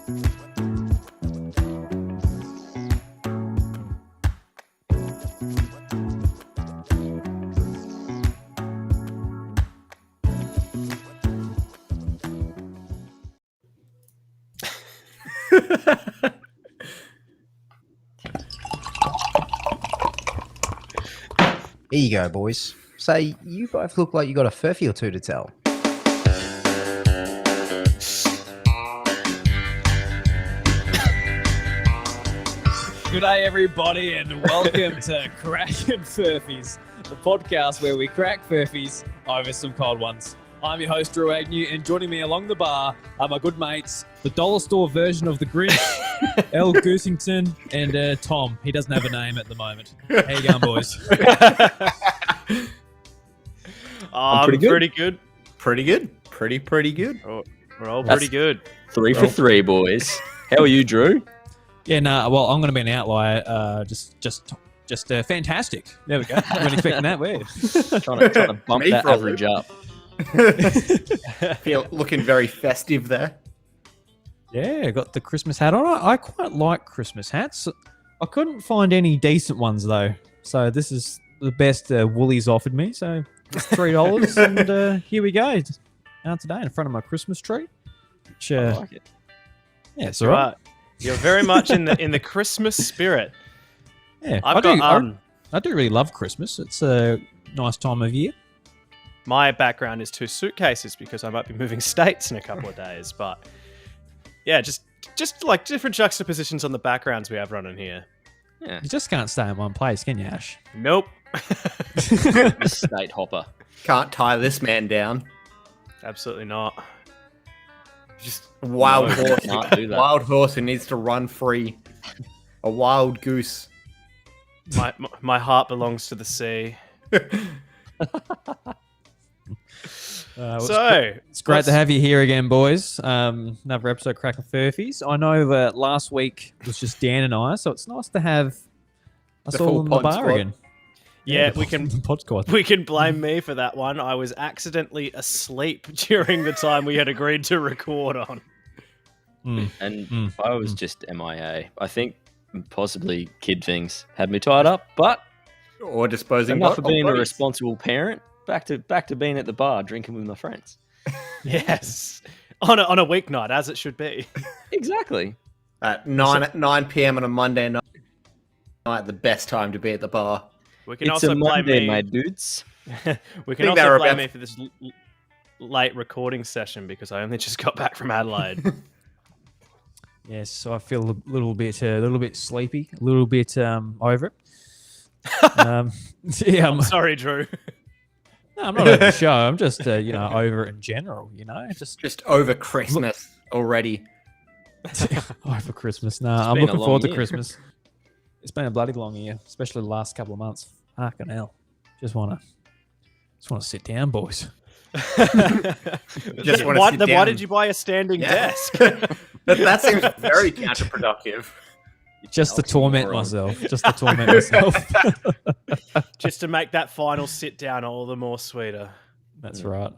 Here you go, boys. Say, you both look like you got a Furphy or two to tell. Good day, everybody, and welcome to Crackin Furphys, the podcast where we crack Furphys over some cold ones. I'm your host, Drew Agnew, and joining me along the bar are my good mates, the dollar store version of the Grinch, El Goosington, and Tom. He doesn't have a name at the moment. How you going, boys? Pretty good. Pretty good. Oh, we're all pretty good. 3 for 3, boys. How are you, Drew? Yeah, well, I'm going to be an outlier. Just fantastic. There we go. You weren't expecting that, were you? trying to bump that average up. Feel looking very festive there. Yeah, got the Christmas hat on. I quite like Christmas hats. I couldn't find any decent ones, though. So this is the best Woolies offered me. So it's $3, and here we go. Out today in front of my Christmas tree. Which, I like it. Yeah, it's all right. You're very much in the Christmas spirit. Yeah, I do really love Christmas. It's a nice time of year. My background is 2 suitcases because I might be moving states in a couple of days. But yeah, just like different juxtapositions on the backgrounds we have running here. Yeah. You just can't stay in one place, can you, Ash? Nope. The state hopper. Can't tie this man down. Absolutely not. Just a wild horse. Can't do that. Wild horse who needs to run free. A wild goose. My heart belongs to the sea. It's great to have you here again, boys. Another episode of Crackin Furphys. I know that last week was just Dan and I, so it's nice to have us all in the bar again. Yeah, we can blame me for that one. I was accidentally asleep during the time we had agreed to record on. I was just MIA. I think possibly kid things had me tied up, but or disposing enough of being a responsible parent. Back to being at the bar drinking with my friends. Yes, on a weeknight, as it should be. Exactly. At 9 p.m. on a Monday night, the best time to be at the bar. We can It's also a blame Monday, me. my dudes. We can also blame me for this late recording session because I only just got back from Adelaide. Yes, so I feel a little bit sleepy, a little bit over it. Yeah, I'm sorry, Drew. No, I'm not over the show. I'm just over it in general. Just over Christmas already. over Christmas. Nah, I'm looking forward to Christmas. It's been a bloody long year, especially the last couple of months. Fucking hell. Just wanna sit down, boys. Why did you buy a standing desk? that seems very counterproductive. Just to torment myself. Just to make that final sit down all the more sweeter. That's right.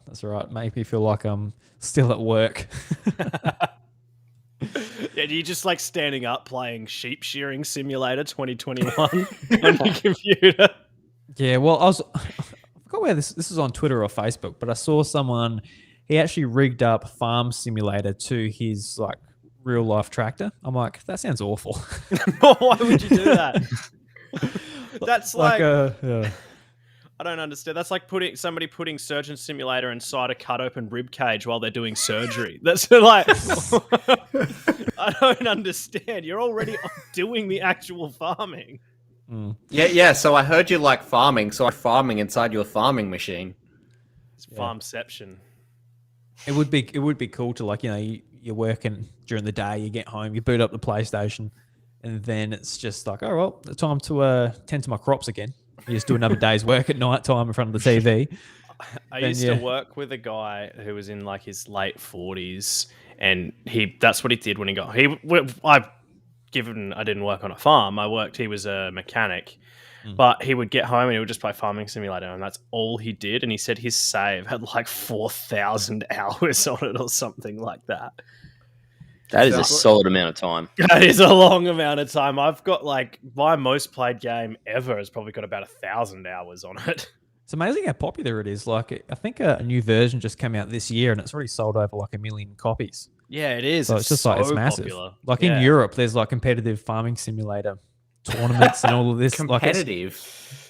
Make me feel like I'm still at work. Yeah, you just like standing up playing Sheep Shearing Simulator 2021 on your computer. Yeah, well, I forgot where this is on Twitter or Facebook, but I saw someone, he actually rigged up Farm Simulator to his like real life tractor. I'm like, that sounds awful. Why would you do that? That's yeah. I don't understand. That's like somebody putting Surgeon Simulator inside a cut open rib cage while they're doing surgery. That's like, I don't understand. You're already doing the actual farming. Yeah. So I heard you like farming. So I'm farming inside your farming machine. It's farmception. It would be cool to you're working during the day, you get home, you boot up the PlayStation, and then it's just like, oh well, it's time to tend to my crops again. You just do another day's work at night time in front of the TV. I used to work with a guy who was in like his late 40s, and that's what he did when I didn't work on a farm. He was a mechanic, but he would get home and he would just play Farming Simulator, and that's all he did. And he said his save had like 4,000 hours on it or something like that. That is a So- solid amount of time. That is a long amount of time. I've got like my most played game ever has probably got about 1,000 hours on it. It's amazing how popular it is. Like, I think a new version just came out this year, and it's already sold over like 1 million copies. Yeah, it is. So it's just like it's so massive. popular. Like Yeah. in Europe, there's like competitive farming simulator tournaments and all of this. Competitive.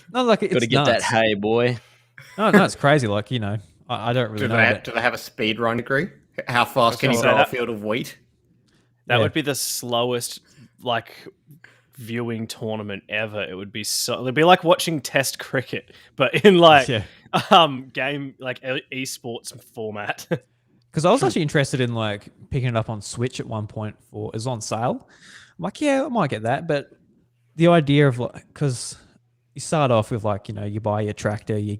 Like, no, like it's Got to get that nuts. hay, boy. No, it's crazy. Like, you know, I don't really Do know. they, But do they have a speed run degree? How fast can you gonna say grow a that- field of wheat? That Yeah. would be the slowest like viewing tournament ever. It would be it'd be like watching test cricket, but in like yeah. game like esports format. Because I was actually interested in like picking it up on Switch at one point for it was on sale. I'm like, yeah, I might get that. But the idea of like, because you start off with like, you know, you buy your tractor, you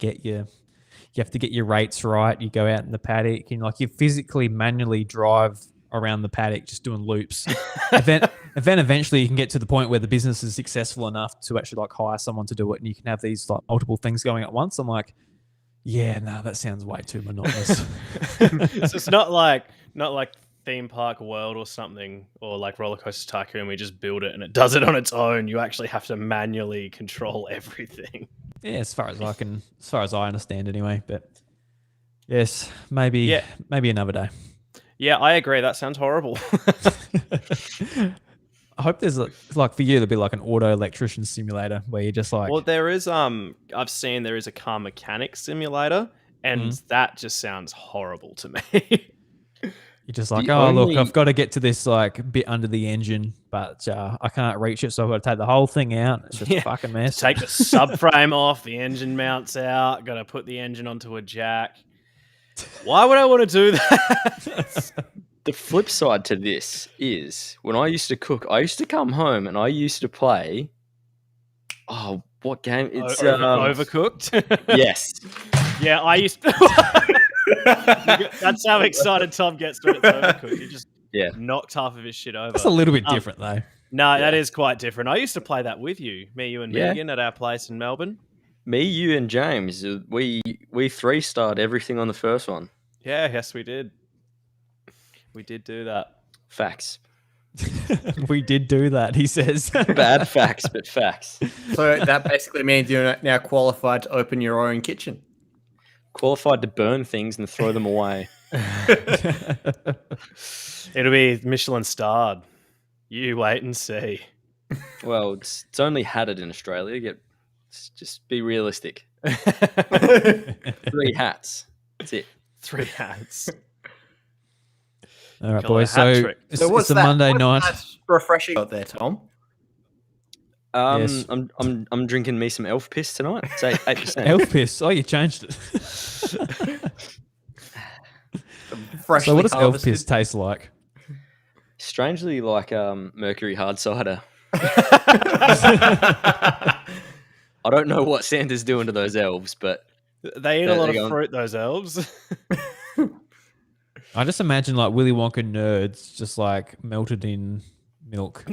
have to get your rates right. You go out in the paddock and like you physically manually drive around the paddock just doing loops. and then eventually you can get to the point where the business is successful enough to actually like hire someone to do it, and you can have these like multiple things going at once. I'm like, yeah, no, that sounds way too monotonous. So it's not like Theme Park World or something, or like Roller Coaster Tycoon. We just build it and it does it on its own. You actually have to manually control everything. Yeah, as far as I understand anyway. But yes, maybe another day. Yeah, I agree. That sounds horrible. I hope there's like for you there'll be like an auto electrician simulator where you're just like, Well, there is I've seen there is a car mechanic simulator, and that just sounds horrible to me. you're just like, The oh look, only- I've got to get to this like bit under the engine, but I can't reach it, so I've got to take the whole thing out. It's just Yeah. a fucking mess. Take the subframe off, the engine mounts out, got to put the engine onto a jack. Why would I want to do that? The flip side to this is when I used to cook, I used to come home and I used to play. Oh, what game? It's Overcooked. yes. Yeah, I used to. That's how excited Tom gets when it's overcooked. He just knocked half of his shit over. That's a little bit different though. No, that is quite different. I used to play that with you, you and Yeah. Megan at our place in Melbourne. Me, you, and James. We 3-starred everything on the first one. Yeah, yes, we did. We did do that. Facts. We did do that, he says. Bad facts, but facts. So that basically means you're now qualified to open your own kitchen. Qualified to burn things and throw them away. It'll be Michelin starred. You wait and see. Well, it's only had it in Australia. Just be realistic. 3 hats. That's it. 3 hats. All right, Call it a boys. hat So trick. it's, So what's it's a that? Monday What's night. that refreshing out there, Tom? Yes. I'm drinking me some elf piss tonight. It's 8%. Elf piss. Oh, you changed it. Freshly So what does elf harvested. piss taste like? Strangely like Mercury hard cider. I don't know what Santa's doing to those elves, but They eat a There lot you of go. fruit, those elves. I just imagine like Willy Wonka nerds just like melted in milk.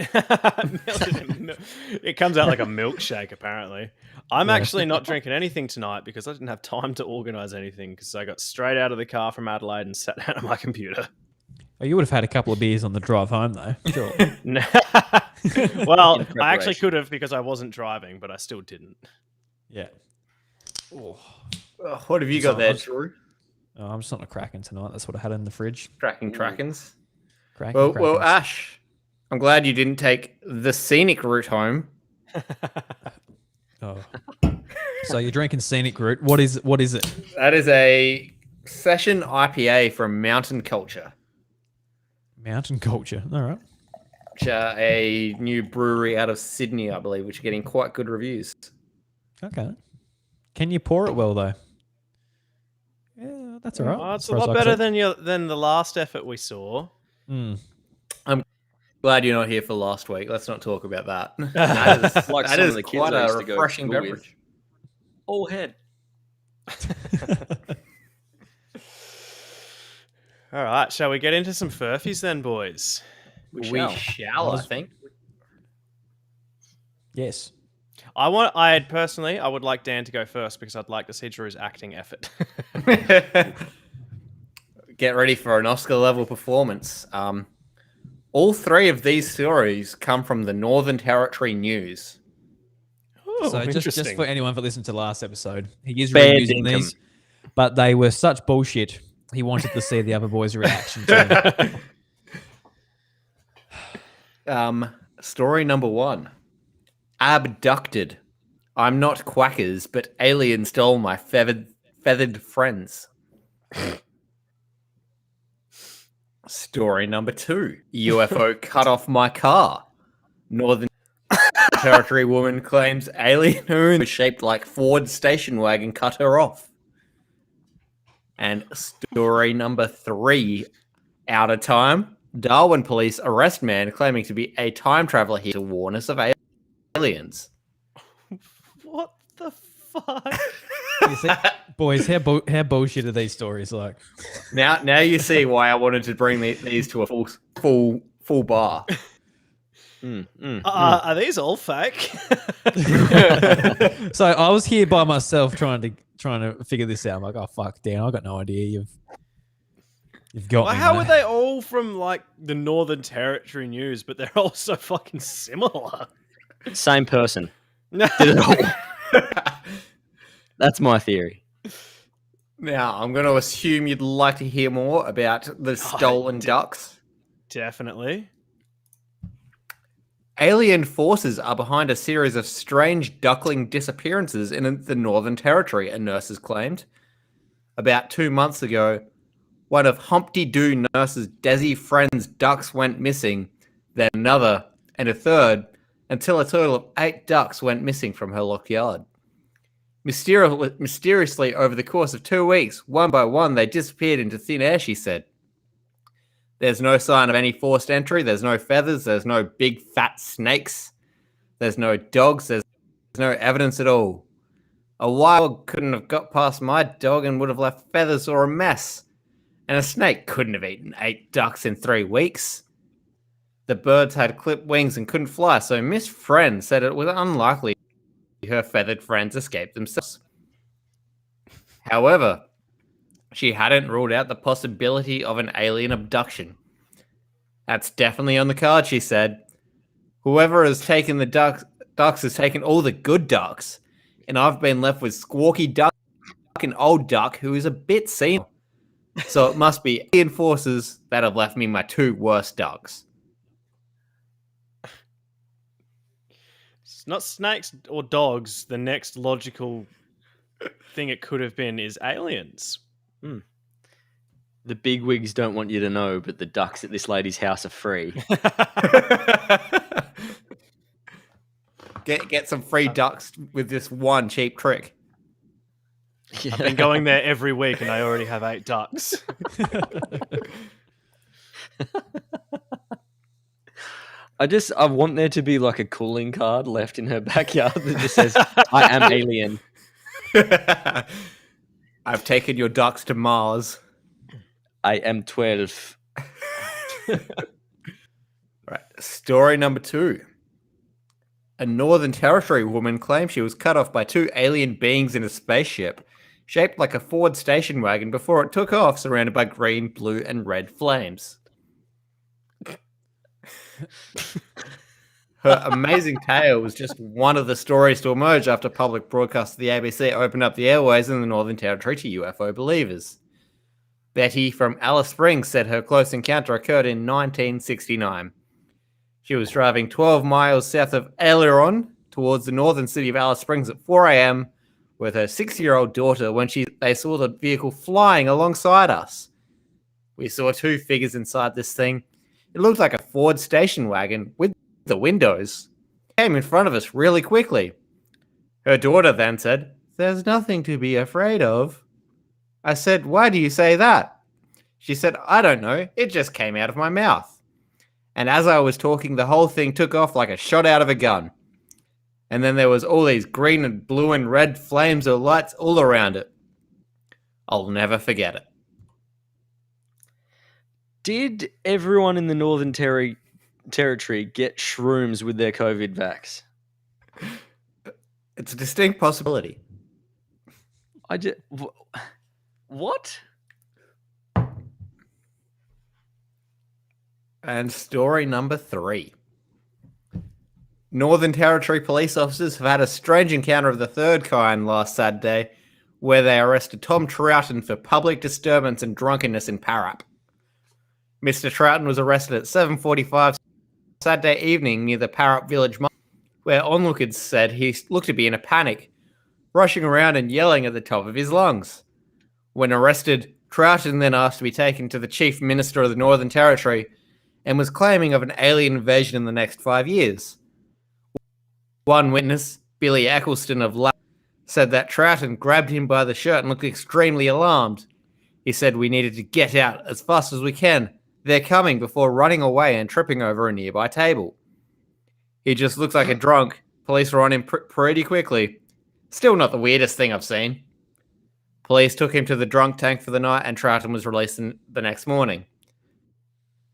It comes out like a milkshake, apparently. I'm actually not drinking anything tonight because I didn't have time to organise anything because I got straight out of the car from Adelaide and sat down at my computer. Oh, you would have had a couple of beers on the drive home though. Sure. Well, In I actually preparation. could have because I wasn't driving, but I still didn't. Yeah. What have you got there, Drew? Oh, I'm just on a Crackin tonight. That's what I had in the fridge. Tracking Trackins. Crackin, Well, Krackens. Ash, I'm glad you didn't take the scenic route home. Oh. So you're drinking scenic route. What is it? That is a session IPA from Mountain Culture, Mountain culture. All right. which are a new brewery out of Sydney, I believe, which are getting quite good reviews. Okay. Can you pour it well though? Yeah, that's all right. Oh, it's as a far as lot I can better tell. than the last effort we saw. Mm. Glad you're not here for last week. Let's not talk about that. That is, Like that some is of the kids quite I a used to go to refreshing school with. beverage. All head. All right, shall we get into some Furphys then, boys? We shall. shall, I think. Yes. I would like Dan to go first because I'd like to see Drew's acting effort. Get ready for an Oscar level performance. All three of these stories come from the Northern Territory News. Oh, So just interesting. for anyone for listening to the last episode, he is Fair reusing dinkum. these, but they were such bullshit. He wanted to see the other boys' reaction to them. Story number 1. Abducted. I'm not quackers, but aliens stole my feathered friends. Story number 2. UFO cut off my car. Northern Territory woman claims alien was shaped like Ford station wagon cut her off. And story number 3. Out of time. Darwin police arrest man claiming to be a time traveler here to warn us of aliens. What the fuck? You see, boys, how bullshit are these stories like? Now you see why I wanted to bring these to a full bar. Are these all fake? So I was here by myself trying to figure this out. I'm like, oh fuck, Dan, I got no idea. You've got Well, me. how mate. are they all from like the Northern Territory News, but they're all so fucking similar? Same person. Did it all. That's my theory. Now, I'm going to assume you'd like to hear more about the stolen ducks. Definitely. Alien forces are behind a series of strange duckling disappearances in the Northern Territory, a nurses claimed. About 2 months ago, one of Humpty Doo nurse's Desi friend's ducks went missing, then another, and a third, until a total of 8 ducks went missing from her lockyard. Mysteriously, over the course of 2 weeks, one by one, they disappeared into thin air, she said. There's no sign of any forced entry, there's no feathers, there's no big fat snakes, there's no dogs, there's no evidence at all. A wild couldn't have got past my dog and would have left feathers or a mess. And a snake couldn't have eaten 8 ducks in 3 weeks. The birds had clipped wings and couldn't fly, so Miss Friend said it was unlikely her feathered friends escaped themselves. However, she hadn't ruled out the possibility of an alien abduction. That's definitely on the card, she said. Whoever has taken the ducks has taken all the good ducks, and I've been left with Squawky Duck and Old Duck, who is a bit senile. So it must be alien forces that have left me my 2 worst ducks. It's not snakes or dogs. The next logical thing it could have been is aliens. The bigwigs don't want you to know, but the ducks at this lady's house are free. Get some free ducks with this one cheap trick. I've been going there every week and I already have 8 ducks. I want there to be like a calling card left in her backyard that just says, I am alien. I've taken your ducks to Mars. I am 12. Right. Story number 2. A Northern Territory woman claims she was cut off by 2 alien beings in a spaceship, shaped like a Ford station wagon before it took off, surrounded by green, blue, and red flames. Her amazing tale was just one of the stories to emerge after public broadcast of the ABC opened up the airways in the Northern Territory to UFO believers. Betty from Alice Springs said her close encounter occurred in 1969. She was driving 12 miles south of Aileron towards the northern city of Alice Springs at 4 a.m. with her 6-year-old daughter when they saw the vehicle flying alongside us. We saw 2 figures inside this thing. It looked like a Ford station wagon with the windows. It came in front of us really quickly. Her daughter then said, "There's nothing to be afraid of." I said, "Why do you say that?" She said, "I don't know. It just came out of my mouth." And as I was talking, the whole thing took off like a shot out of a gun. And then there was all these green and blue and red flames or lights all around it. I'll never forget it. Did everyone in the Northern Territory get shrooms with their COVID vax? It's a distinct possibility. What? And story number 3. Northern Territory police officers have had a strange encounter of the third kind last Saturday, where they arrested Tom Troughton for public disturbance and drunkenness in Parrap. Mr. Troughton was arrested at 7:45 Saturday evening near the Parrap village market, where onlookers said he looked to be in a panic, rushing around and yelling at the top of his lungs. When arrested, Troughton then asked to be taken to the Chief Minister of the Northern Territory and was claiming of an alien invasion in the next 5 years. One witness, Billy Eccleston of La, said that Troughton grabbed him by the shirt and looked extremely alarmed. He said we needed to get out as fast as we can. They're coming, before running away and tripping over a nearby table. He just looks like a drunk. Police were on him pretty quickly. Still not the weirdest thing I've seen. Police took him to the drunk tank for the night and Troughton was released the next morning.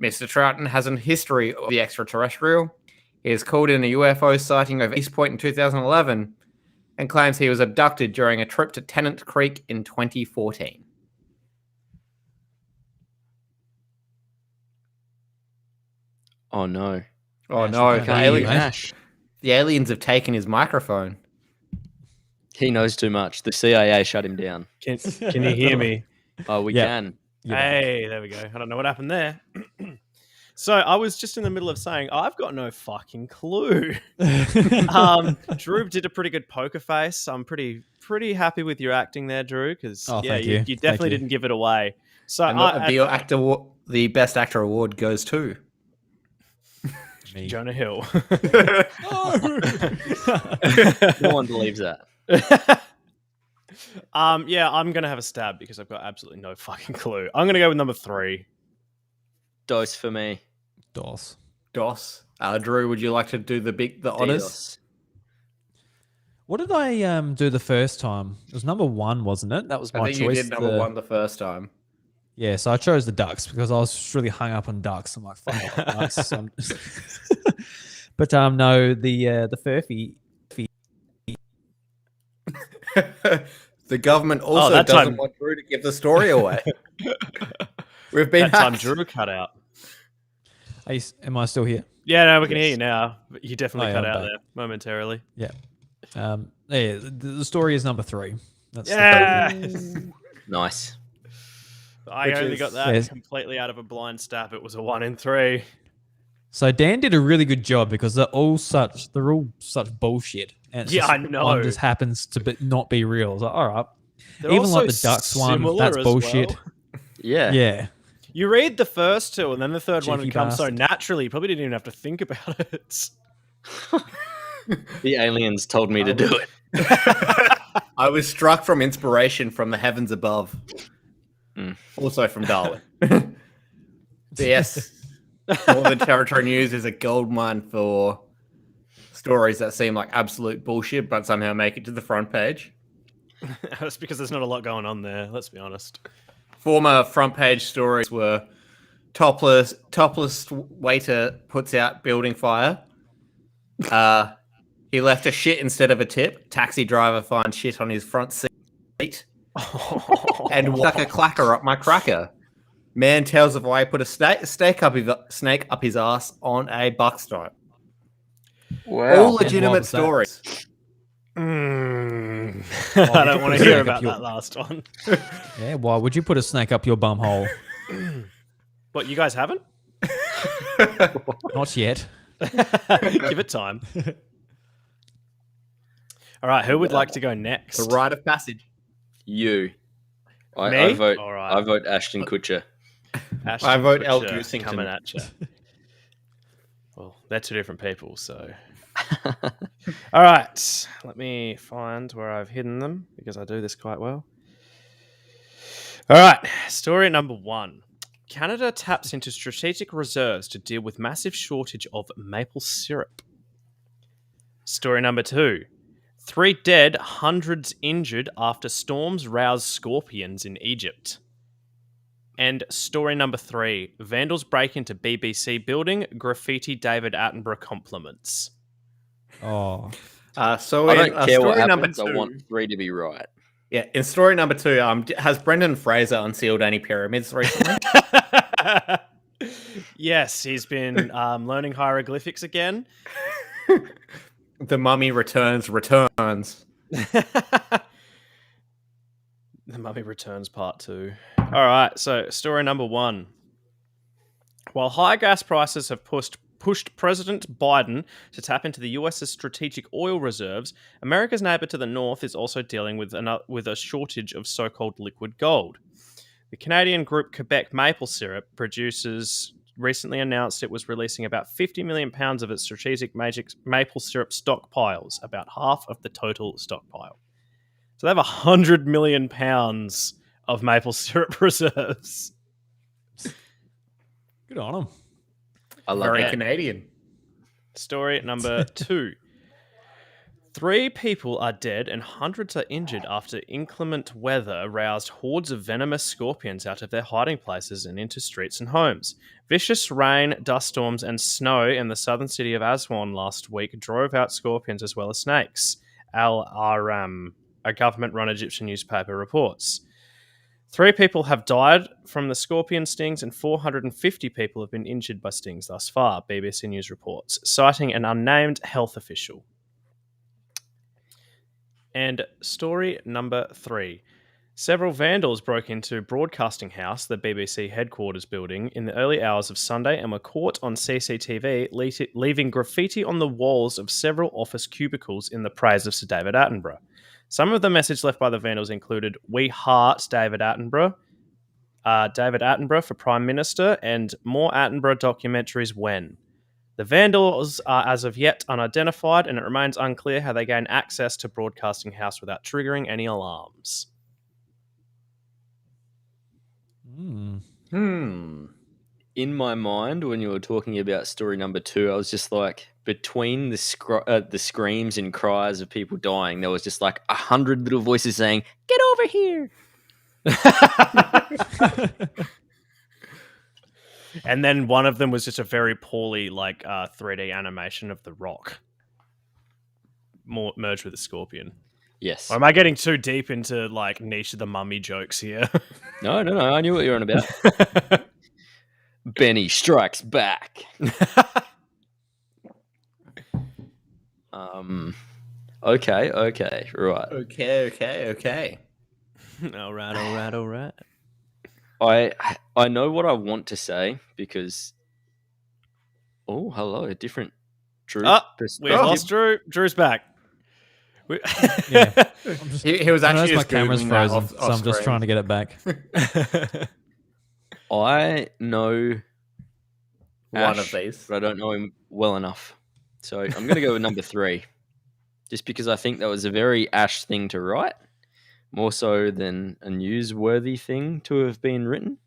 Mr. Troughton has a history of the extraterrestrial. He is called in a UFO sighting over East Point in 2011 and claims he was abducted during a trip to Tennant Creek in 2014. Oh no. Oh no, Ash. the aliens have taken his microphone. He knows too much. The CIA shut him down. Can you hear me? Oh, we Yeah. can. Hey, there we go. I don't know what happened there. So I was just in the middle of saying, I've got no fucking clue. Drew did a pretty good poker face. I'm pretty happy with your acting there, Drew, because thank you. you definitely didn't give it away. So And the best actor award goes to Me. Jonah Hill. No one believes that. Yeah, I'm gonna have a stab because I've got absolutely no fucking clue. I'm gonna go with number 3. Dose for me. DOS. DOS. Drew, would you like to do the honors? Dios. What did I do the first time? It was number 1, wasn't it? That was my I think choice. you did number 1 the first time. Yeah, so I chose the ducks because I was just really hung up on ducks. I'm like, fuck I like ducks. So but no, the Furphy. The government also that doesn't time- want Drew to give the story away. We've been That time hacked. Drew cut out. Am I still here? Yeah, no, we can hear you now. But you definitely Oh, cut yeah, out I'm back. there momentarily. Yeah, the story is number 3. That's Yeah. Nice. I Which only is- got that Yes. completely out of a blind stab. It was a 1 in 3. So Dan did a really good job because they're all such bullshit. And it's Yeah, just, I know. One just happens to not be real. It's like, all right. They're Even like also the ducks one, similar that's as bullshit. well. Yeah. Yeah. You read the first 2, and then the third one Cheeky would come so bastard. naturally. You probably didn't even have to think about it. The aliens told me to do it. I was struck from inspiration from the heavens above. Also from Darwin. But yes, Northern Territory News is a goldmine for stories that seem like absolute bullshit, but somehow make it to the front page. That's because there's not a lot going on there. Let's be honest. Former front page stories were topless waiter puts out building fire. He left a shit instead of a tip. Taxi driver finds shit on his front seat. And stuck a clacker up my cracker. Man tells of why he put a snake up his ass on a buck stone. All legitimate was that? stories. I don't want to hear about that last one. Yeah, why would you put a snake up your bum hole? What, you guys haven't? Not yet. Give it time. All right, who would like to go next? The rite of passage. You. Me? I vote. All right. I vote Ashton Kutcher. Ashton I vote El Kutcher Goosington. coming at you. Well, they're 2 different people, so. All right, let me find where I've hidden them because I do this quite well. All right, story number 1. Canada taps into strategic reserves to deal with massive shortage of maple syrup. Story number 2. 3 dead, hundreds injured after storms rouse scorpions in Egypt. And story number 3. Vandals break into BBC building, graffiti David Attenborough compliments. Oh. So I in don't care what story number happens. 2, I want 3 to be right. yeah, in story number 2, has Brendan Fraser unsealed any pyramids recently? Yes, he's been learning hieroglyphics again. The Mummy returns. The Mummy Returns Part 2. All right, so story number 1. While high gas prices have pushed President Biden to tap into the US's strategic oil reserves, America's neighbor to the north is also dealing with a shortage of so-called liquid gold. The Canadian group Quebec Maple Syrup producers recently announced it was releasing about 50 million pounds of its strategic maple syrup stockpiles, about half of the total stockpile. So they have 100 million pounds of maple syrup reserves. Good on them. I love Very that. Canadian. Story number 2. 3 people are dead and hundreds are injured after inclement weather roused hordes of venomous scorpions out of their hiding places and into streets and homes. Vicious rain, dust storms, and snow in the southern city of Aswan last week drove out scorpions as well as snakes. Al-Aram, a government-run Egyptian newspaper, reports. 3 people have died from the scorpion stings and 450 people have been injured by stings thus far, BBC News reports, citing an unnamed health official. And story number 3. Several vandals broke into Broadcasting House, the BBC headquarters building, in the early hours of Sunday and were caught on CCTV, leaving graffiti on the walls of several office cubicles in the praise of Sir David Attenborough. Some of the message left by the vandals included, "We heart David Attenborough for Prime Minister, and more Attenborough documentaries when." The vandals are as of yet unidentified, and it remains unclear how they gain access to Broadcasting House without triggering any alarms. In my mind, when you were talking about story number 2, I was just like, between the screams and cries of people dying, there was just like 100 little voices saying, "Get over here!" And then one of them was just a very poorly 3D animation of The Rock merged with a scorpion. Yes. Or am I getting too deep into niche of the mummy jokes here? No. I knew what you were on about. Benny strikes back. Okay. Right. Okay. All right. I know what I want to say because. Oh, hello, a different Drew. We lost Drew. Drew's back. Yeah. He was actually my just camera's Googling that frozen, so I'm just trying to get it back. I know one Ash, of these, but I don't know him well enough. So I'm going to go with number 3, just because I think that was a very Ash thing to write, more so than a newsworthy thing to have been written.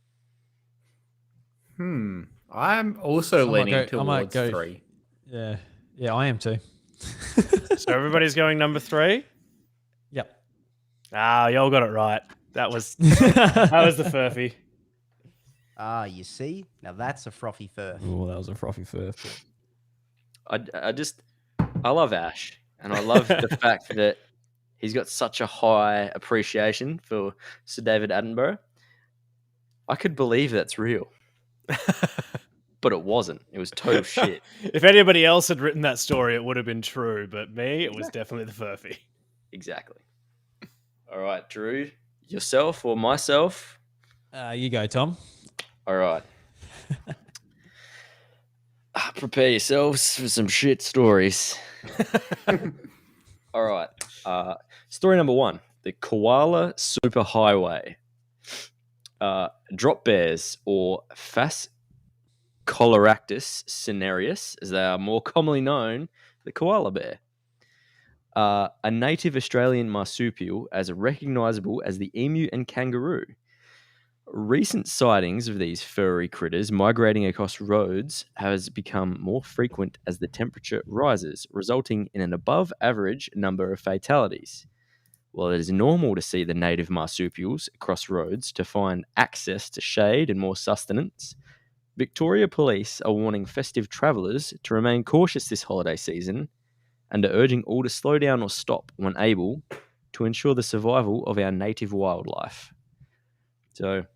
I'm also leaning towards 3. Yeah, I am too. So everybody's going number 3? Yep. Y'all got it right. That was the Furphy. You see? Now that's a frothy fur. Oh, that was a frothy fur. I love Ash, and I love the fact that he's got such a high appreciation for Sir David Attenborough. I could believe that's real. But it wasn't. It was total shit. If anybody else had written that story, it would have been true. But me, it was definitely the Furphy. Exactly. All right, Drew, yourself or myself? You go, Tom. All right. Prepare yourselves for some shit stories. All right. Story number 1. The Koala Superhighway. Drop bears, or Phascolarctos cinereus, as they are more commonly known, the koala bear. A native Australian marsupial as recognisable as the emu and kangaroo. Recent sightings of these furry critters migrating across roads has become more frequent as the temperature rises, resulting in an above-average number of fatalities. While it is normal to see the native marsupials cross roads to find access to shade and more sustenance, Victoria Police are warning festive travellers to remain cautious this holiday season and are urging all to slow down or stop when able to ensure the survival of our native wildlife. So,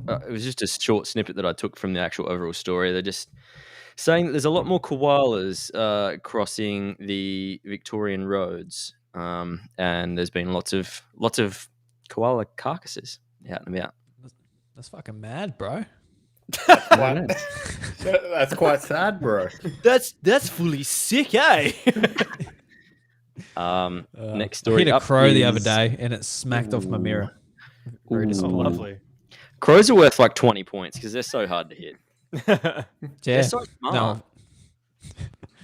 it was just a short snippet that I took from the actual overall story. They're just saying that there's a lot more koalas crossing the Victorian roads, and there's been lots of koala carcasses out and about. That's fucking mad, bro. That's quite sad, bro. That's fully sick, eh? Next I story. hit a up crow the other is- day and it smacked off my mirror. Very Ooh. disappointing. Lovely. Crows are worth like 20 points because they're so hard to hit. Yeah. They're so smart. No,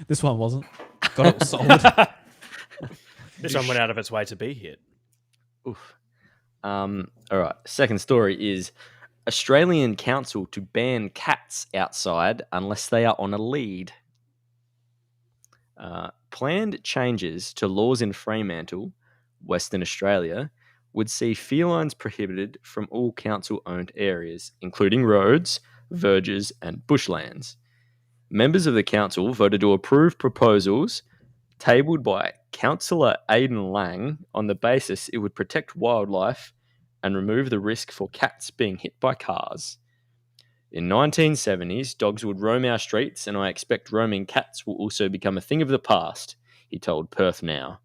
this one wasn't. Got it solid. This one went out of its way to be hit. Oof. All right. Second story is Australian council to ban cats outside unless they are on a lead. Planned changes to laws in Fremantle, Western Australia, would see felines prohibited from all council-owned areas, including roads, verges, and bushlands. Members of the council voted to approve proposals tabled by Councillor Aidan Lang on the basis it would protect wildlife and remove the risk for cats being hit by cars. In 1970s, dogs would roam our streets, and I expect roaming cats will also become a thing of the past, he told Perth Now.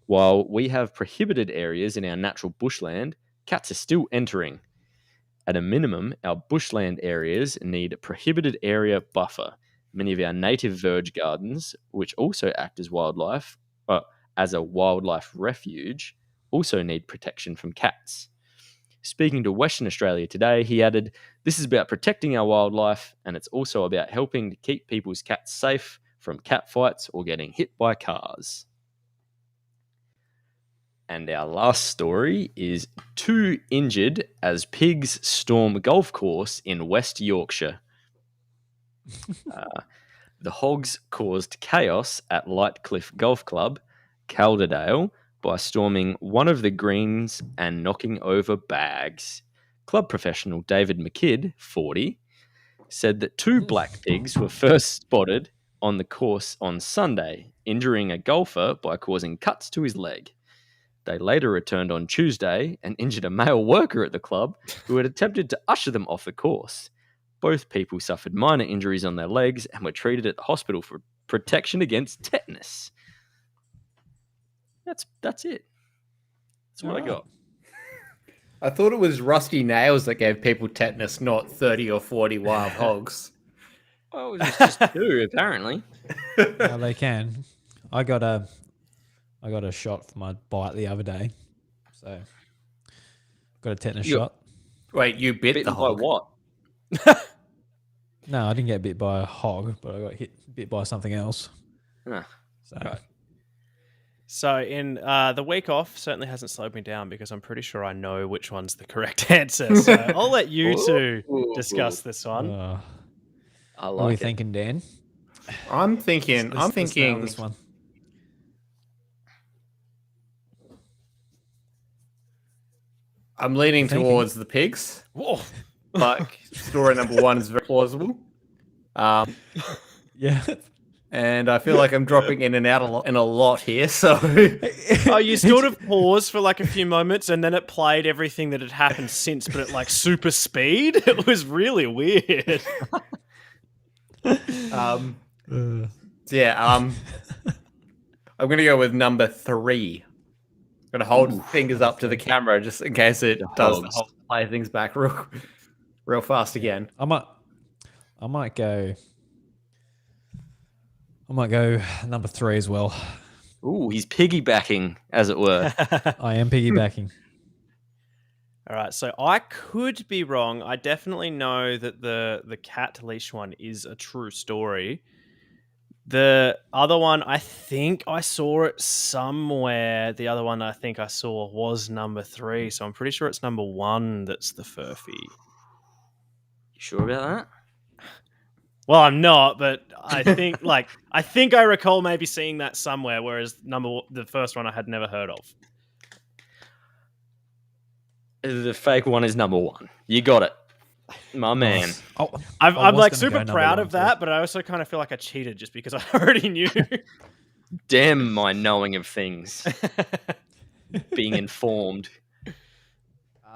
While we have prohibited areas in our natural bushland, cats are still entering. At a minimum, our bushland areas need a prohibited area buffer. Many of our native verge gardens, which also act as as a wildlife refuge, also need protection from cats. Speaking to Western Australia Today, he added, "This is about protecting our wildlife, and it's also about helping to keep people's cats safe from cat fights or getting hit by cars." And our last story is 2 injured as pigs storm golf course in West Yorkshire. The hogs caused chaos at Lightcliff Golf Club, Calderdale, by storming one of the greens and knocking over bags. Club professional David McKidd, 40, said that 2 black pigs were first spotted on the course on Sunday, injuring a golfer by causing cuts to his leg. They later returned on Tuesday and injured a male worker at the club who had attempted to usher them off the course. Both people suffered minor injuries on their legs and were treated at the hospital for protection against tetanus. That's it. That's what I got. I thought it was rusty nails that gave people tetanus, not 30 or 40 wild hogs. Oh, it was just 2, apparently. No, they can. I got a shot for my bite the other day. So got a tetanus shot. Wait, you bit the Bitten by hog? what? No, I didn't get bit by a hog, but I got bit by something else. Ah, So right. So in the week off certainly hasn't slowed me down because I'm pretty sure I know which one's the correct answer. So I'll let you two discuss this one. I what are we like it. thinking, Dan? I'm thinking. Let's nail this one. I'm leaning Thinking. towards the pigs. Whoa. But story number 1 is very plausible. Yeah. And I feel like I'm dropping in and out a lot here. So Oh, you sort of paused for like a few moments and then it played everything that had happened since, but at like super speed. It was really weird. I'm gonna go with number 3. I'm gonna hold fingers up to the camera just in case it does the whole play things back real fast again. I might go number 3 as well. Ooh, he's piggybacking, as it were. I am piggybacking. All right, so I could be wrong. I definitely know that the cat leash one is a true story. The other one, I think I saw it somewhere. The other one I think I saw was number 3, so I'm pretty sure it's number 1 that's the Furphy. You sure about that? Well, I'm not, but I think I recall maybe seeing that somewhere. Whereas the first one I had never heard of. The fake one is number 1. You got it. My man. Oh, I'm like was gonna super go proud number of 1 that, but I also kind of feel like I cheated just because I already knew. Damn my knowing of things. Being informed.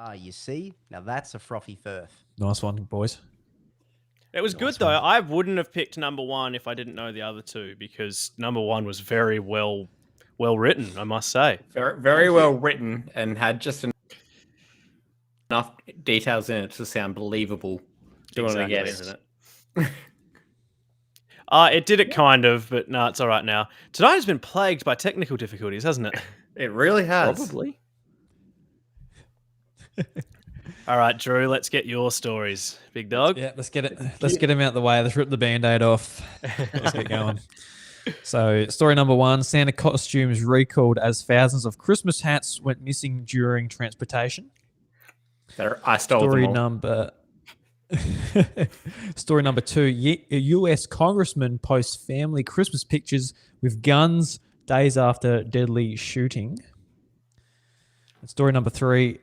Ah, you see? Now that's a frothy Furf. Nice one, boys. It was good though. I wouldn't have picked number one if I didn't know the other two because number one was very well written, I must say. Very, very well written and had just enough details in it to sound believable. Do you want to guess? Isn't it? It did it kind of, but no, it's all right now. Tonight has been plagued by technical difficulties, hasn't it? It really has. Probably. All right, Drew, let's get your stories, big dog. Yeah, let's get it. Let's get him out the way. Let's rip the Band-Aid off. Let's get going. So, story number one: Santa costumes recalled as thousands of Christmas hats went missing during transportation. I stole Story them all. Story number two: a U.S. congressman posts family Christmas pictures with guns days after deadly shooting. And story number three: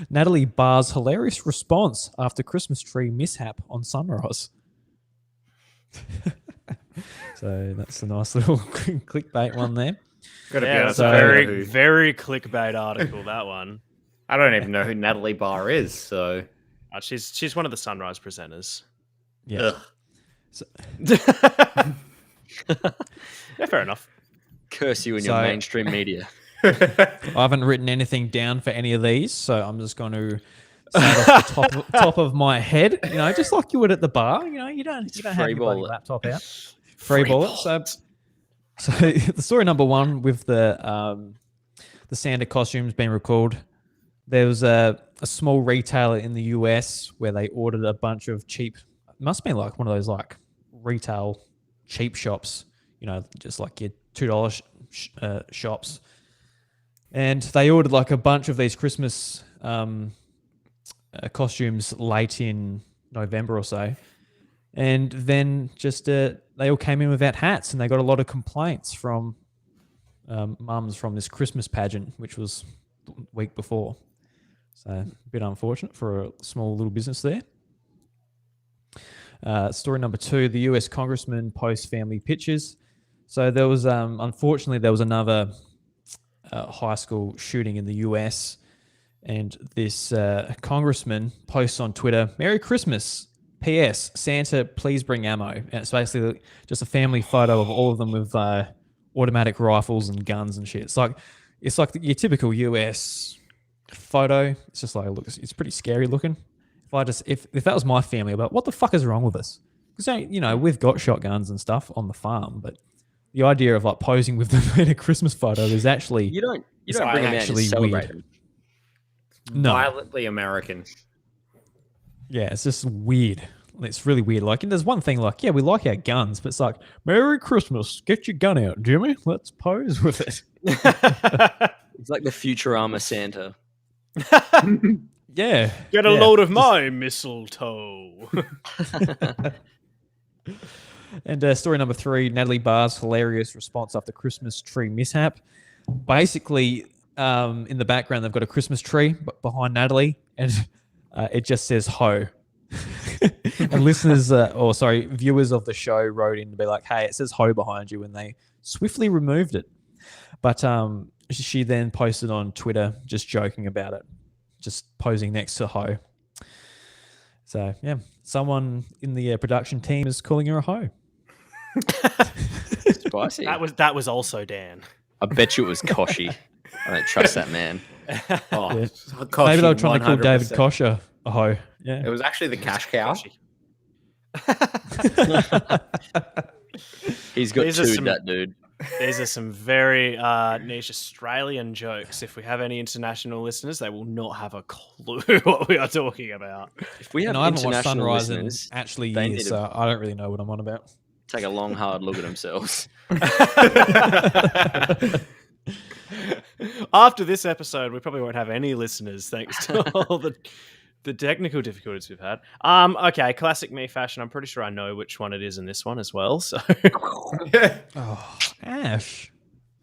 Natalie Barr's hilarious response after Christmas tree mishap on Sunrise. So that's a nice little clickbait one there. Yeah, that's a very, very clickbait article, that one. I don't even know who Natalie Barr is, so... She's one of the Sunrise presenters. Yeah. So... Yeah, fair enough. Curse you in your mainstream media. I haven't written anything down for any of these, so I'm just going to say it off the top of my head. You know, just like you would at the bar. You know, you don't have your bloody laptop out. Free bullet. So the story number one with the Santa costumes being recalled. There was a small retailer in the US where they ordered a bunch of cheap. It must have been like one of those like retail cheap shops. You know, just like your $2 shops. And they ordered like a bunch of these Christmas costumes late in November or so. And then just they all came in without hats, and they got a lot of complaints from mums from this Christmas pageant, which was the week before. So a bit unfortunate for a small little business there. Story number two, the US congressman posts family pictures. So there was, unfortunately, there was another high school shooting in the US, and this congressman posts on Twitter, "Merry Christmas. P.S. Santa, please bring ammo." And it's basically just a family photo of all of them with automatic rifles and guns and shit. It's like your typical US photo. It's just like, look, it's pretty scary looking. If that was my family, I'd be like, what the fuck is wrong with us? Because you know we've got shotguns and stuff on the farm, but the idea of like posing with them in a Christmas photo is actually you don't bring them out and celebrate them. No. Violently American. Yeah, it's just weird. It's really weird. Like, and there's one thing like, yeah, we like our guns, but it's like, Merry Christmas, get your gun out, Jimmy. Let's pose with it. It's like the Futurama Santa. Yeah. Get a load of my mistletoe. And story number three, Natalie Barr's hilarious response after Christmas tree mishap. Basically, in the background, they've got a Christmas tree behind Natalie, and it just says ho. And listeners, viewers of the show wrote in to be like, hey, it says ho behind you, and they swiftly removed it. But she then posted on Twitter just joking about it, just posing next to ho. So, yeah, someone in the production team is calling her a ho. Spicy. That was also Dan. I bet you it was Koshy. I don't trust that man. Oh, Yeah. Koshy, Maybe they were trying to call 100%. David Kosher a ho. Yeah. It was actually the cash cow. He's got These are two, some- that dude. These are some very niche Australian jokes. If we have any international listeners, they will not have a clue what we are talking about. If we have I haven't watched international Sunrise in listeners, actually they years, need to- so I don't really know what I'm on about. take a long, hard look at themselves. After this episode, we probably won't have any listeners thanks to all the technical difficulties we've had. Okay, classic me fashion. I'm pretty sure I know which one it is in this one as well. So Oh, Ash.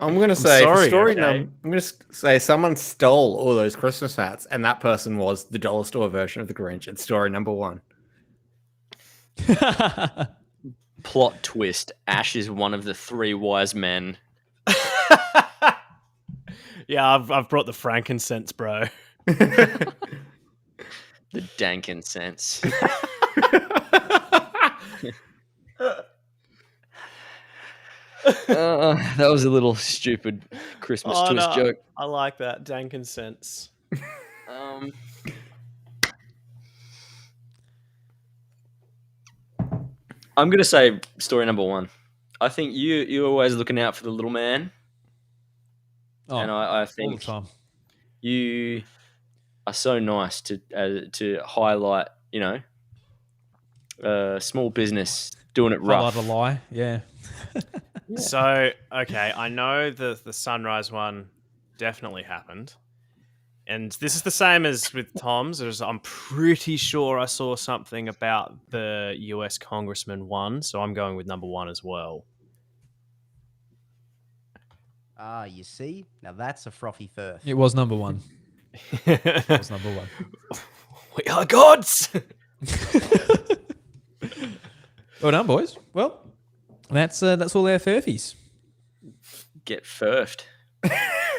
I'm going to say, sorry, I'm okay. going to say someone stole all those Christmas hats, and that person was the dollar store version of the Grinch. It's story number one. Plot twist: Ash is one of the three wise men. yeah, I've brought the frankincense, bro. The Dankin sense. That was a little stupid Christmas twist joke. I like that. Dankin sense. I'm gonna say story number 1. I think you're always looking out for the little man, and I all the think time. you are so nice to highlight, small business doing it rough. Highlight a lie. Yeah. So, okay, I know the sunrise one definitely happened. And this is the same as with Tom's. I'm pretty sure I saw something about the US Congressman one, so I'm going with number 1 as well. Ah, you see? Now that's a frothy Furph. It was number 1. It was number 1. We are gods! Well done, boys. Well, that's all our Furphys. Get furfed.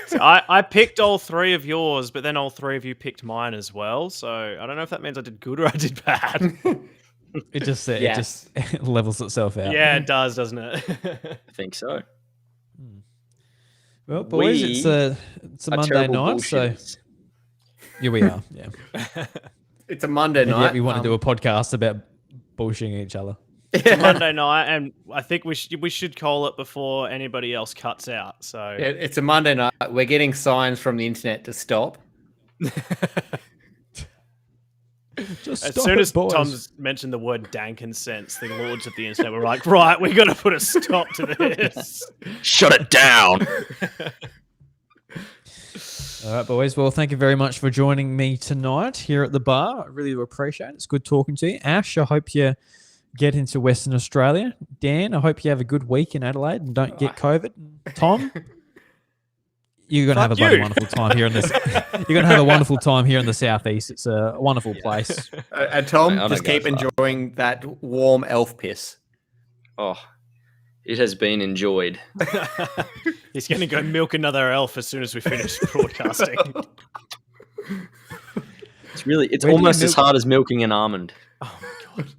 So I picked all 3 of yours, but then all 3 of you picked mine as well. So I don't know if that means I did good or I did bad. It just levels itself out. Yeah, it does, doesn't it? I think so. Well, boys, it's a Monday terrible night, so bullshitters. here we are. Yeah. It's a Monday And night. yet we want to do a podcast about bullshitting each other. It's a Monday night, and I think we should call it before anybody else cuts out. So It's a Monday night. We're getting signs from the internet to stop. Just as stop soon it, as boys. Tom's mentioned the word dankin sense, the lords of the internet were like, right, we got to put a stop to this. Shut it down. All right, boys. Well, thank you very much for joining me tonight here at the bar. I really do appreciate it. It's good talking to you. Ash, I hope you get into Western Australia. Dan, I hope you have a good week in Adelaide and don't get COVID. Tom, you're going to have a bloody wonderful time here in this. You're going to have a wonderful time here in the southeast. It's a wonderful place. And Tom, I don't just go keep far. enjoying that warm elf piss. Oh, it has been enjoyed. He's going to go milk another elf as soon as we finish broadcasting. It's Where do almost you as hard as milking an almond. Oh my god.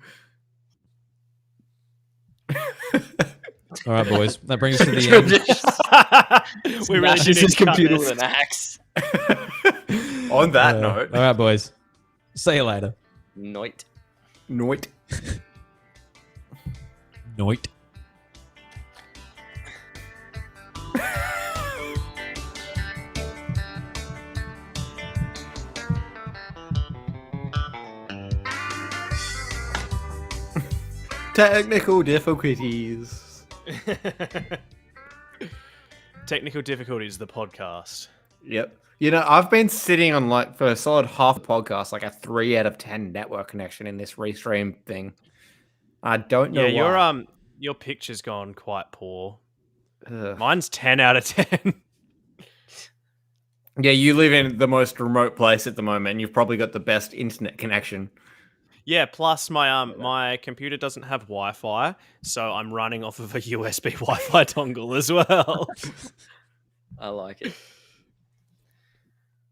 All right, boys. That brings us to the end. We really Smashes did his computer with an axe. On that note, All right, boys. See you later. Noit. Noit. Noit. Technical difficulties. Technical difficulties, the podcast. Yep. You know, I've been sitting on for a solid half a podcast, like a 3 out of 10 network connection in this restream thing. I don't know why. Your picture's gone quite poor. Ugh. Mine's 10 out of 10. Yeah, you live in the most remote place at the moment. And you've probably got the best internet connection. Yeah, plus my computer doesn't have Wi-Fi, so I'm running off of a USB Wi-Fi dongle as well. I like it.